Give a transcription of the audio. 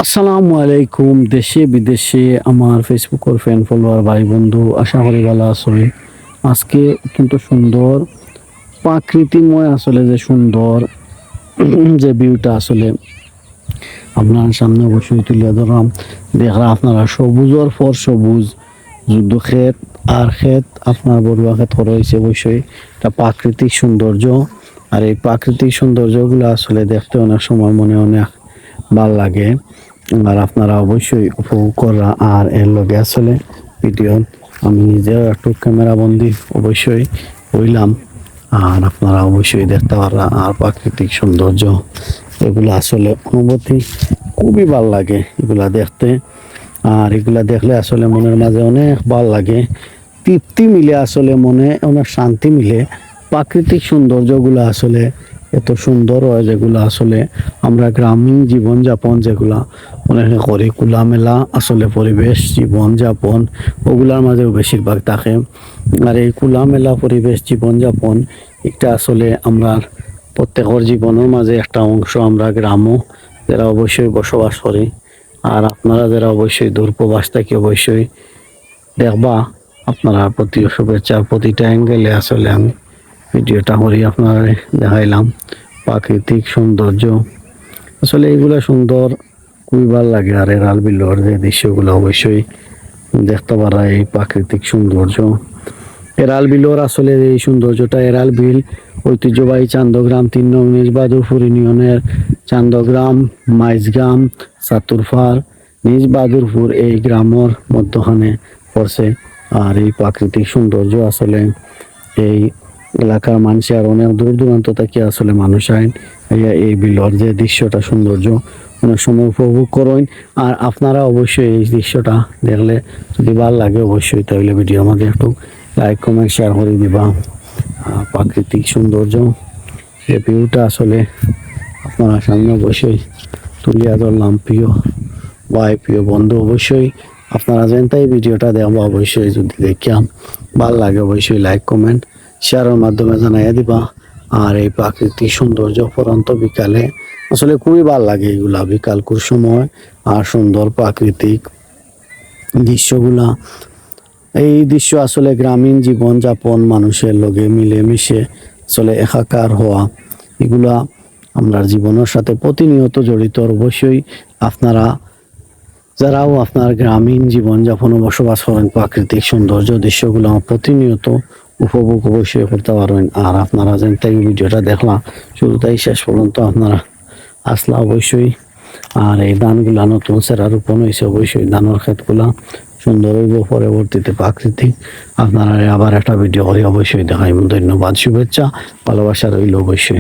আসসালামু আলাইকুম। দেশে বিদেশে আমার ফেসবুকের ফ্যান ফলোয়ার ভাই বন্ধু, আশা করি ভালো আছেন। আজকে অত্যন্ত সুন্দর প্রাকৃতিকময় আসলে যে সুন্দর যে ভিউটা আসলে আপনার সামনে অবশ্যই তুলে ধরলাম। দেখলাম আপনারা সবুজের পর সবুজ যুদ্ধ ক্ষেত আর ক্ষেত আপনার বড়ুয়া ক্ষেত করা হয়েছে। অবশ্যই এটা প্রাকৃতিক সৌন্দর্য, আর এই প্রাকৃতিক সৌন্দর্যগুলো আসলে দেখতে অনেক সময় মনে অনেক ভাল লাগে। আর আপনারা অবশ্যই উপভোগ করা। আর এর লগে আসলে ভিডিও আমি নিজেও একটু ক্যামেরা বন্দি অবশ্যই হইলাম, আর আপনারা অবশ্যই দেখতে পারা। আর প্রাকৃতিক সৌন্দর্য এগুলো আসলে অনুভূতি খুবই ভাল লাগে এগুলা দেখতে। আর এগুলা দেখলে আসলে মনের মাঝে অনেক ভাল লাগে, তৃপ্তি মিলে, আসলে মনে অনেক শান্তি মিলে। প্রাকৃতিক সৌন্দর্যগুলো আসলে এত সুন্দর হয়, যেগুলো আসলে আমরা গ্রামীণ জীবনযাপন যেগুলা অনেকে করি, খোলামেলা আসলে পরিবেশ জীবনযাপন ওগুলার মাঝেও বেশিরভাগ থাকে। আর এই খোলামেলা পরিবেশ জীবনযাপন এটা আসলে আমরা প্রত্যেকের জীবনের মাঝে একটা অংশ। আমরা গ্রামও যারা অবশ্যই বসবাস করি, আর আপনারা যারা অবশ্যই দূরপ্রবাস থেকে অবশ্যই দেখবা, আপনারা প্রতি শুভেচ্ছার প্রতিটা অ্যাঙ্গেলে আসলে আমি ভিডিওটা করি আপনারা দেখাইলাম। প্রাকৃতিক সৌন্দর্য আসলে এইগুলা সুন্দর, খুবই ভালো লাগে। আর এরাল বিলর যে দৃশ্যগুলো অবশ্যই দেখতে পারা, এই প্রাকৃতিক সৌন্দর্য এরাল বিলর আসলে এই সৌন্দর্যটা। এরাল বিল ঐতিহ্যবাহী চান্দগ্রাম 3 নং নিজ-বাহাদুরপুর ইউনিয়নের চান্দগ্রাম, মাইজগ্রাম, চাতুরফার, নিজ-বাহাদুরপুর এই গ্রামের মধ্যখানে পড়ছে। আর এই প্রাকৃতিক সৌন্দর্য আসলে এই এলাকার মানুষ আর অনেক দূর দূরান্ত থেকে আসলে মানুষ আইন এই বিলর যে দৃশ্যটা সৌন্দর্য অনেক সময় উপভোগ করেন। আর আপনারা অবশ্যই এই দৃশ্যটা দেখলে যদি ভালো লাগে অবশ্যই তাহলে ভিডিও আমাকে একটু লাইক কমেন্ট শেয়ার করে দিবা। প্রাকৃতিক সৌন্দর্য এই ভিউটা আসলে আপনারা সামনে অবশ্যই তুলিয়া ধরলাম। প্রিয় ভাই, প্রিয় বন্ধু, অবশ্যই আপনারা জানতে এই ভিডিওটা দেখবো। অবশ্যই যদি দেখিয়াম ভালো লাগে অবশ্যই লাইক কমেন্ট শেয়ারের মাধ্যমে জানাইয়া দিবা। আর এই প্রাকৃতিক সৌন্দর্য পরন্ত বিকালে আসলে খুবই ভালো লাগে এগুলা বিকালকুর সময়। আর সুন্দর প্রাকৃতিক দৃশ্যগুলা, এই দৃশ্য আসলে গ্রামীণ জীবনযাপন মানুষের লগে মিলেমিশে আসলে একাকার হওয়া, এগুলা আমরা জীবনের সাথে প্রতিনিয়ত জড়িত। অবশ্যই আপনারা যারাও আপনার গ্রামীণ জীবনযাপনে বসবাস করেন, প্রাকৃতিক সৌন্দর্য দৃশ্যগুলো প্রতিনিয়ত উপভোগ অবশ্যই করতে পারবেন। আর আপনারা যেন তাই ভিডিওটা দেখলাম শুরু তাই শেষ পর্যন্ত আপনারা আসলা অবশ্যই। আর এই ধানগুলা নতুন সেরা রোপণ হয়েছে, অবশ্যই ধানের ক্ষেতগুলা সুন্দর হইব পরবর্তীতে প্রাকৃতিক। আপনারা আবার একটা ভিডিও করে অবশ্যই দেখাই। ধন্যবাদ, শুভেচ্ছা, ভালোবাসা রইল অবশ্যই।